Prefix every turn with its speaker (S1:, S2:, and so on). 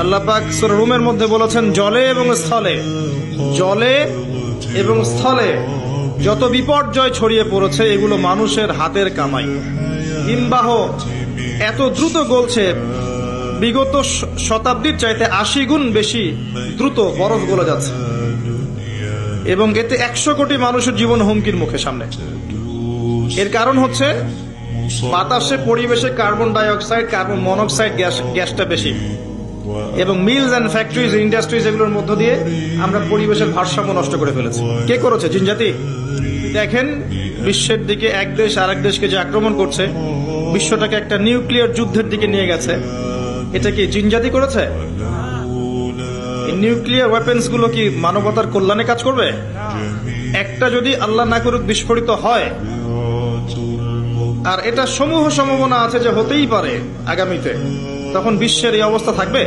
S1: আল্লাহ পাক সূরা রুমের মধ্যে বলেছেন, জলে এবং স্থলে যত বিপর্যয় ছড়িয়ে পড়েছে এগুলো মানুষের হাতের কামাই। হিমবাহ এত দ্রুত গলছে, বিগত শতাব্দীর চাইতে ৮০ গুণ বেশি দ্রুত বরফ গলে যাচ্ছে, এবং এতে ১০০ কোটি মানুষের জীবন হুমকির মুখে সামনে। এর কারণ হচ্ছে বাতাসে, পরিবেশে carbon die oxide, carbon monoxide গ্যাসটা বেশি, এবং মিলস এন্ড ফ্যাক্টরিজ, ইন্ডাস্ট্রিজ, এগুলোর মধ্য দিয়ে আমরা পরিবেশের ভারসাম্য নষ্ট করে ফেলেছি। কে করেছে? জিনজাতি। দেখেন বিশ্বের দিকে এক দেশ আরেক দেশকে যে আক্রমণ করছে, বিশ্বটাকে একটা নিউক্লিয়ার যুদ্ধের দিকে নিয়ে গেছে, এটা কি জিনজাতি করেছে? এই নিউক্লিয়ার ওয়েপেন্স গুলো কি মানবতার কল্যাণে কাজ করবে? একটা যদি আল্লাহ না করুক বিস্ফোরিত হয়, আর এটা সমূহ সম্ভাবনা আছে যে হতেই পারে আগামীতে, তখন বিশ্বের এই অবস্থা থাকবে?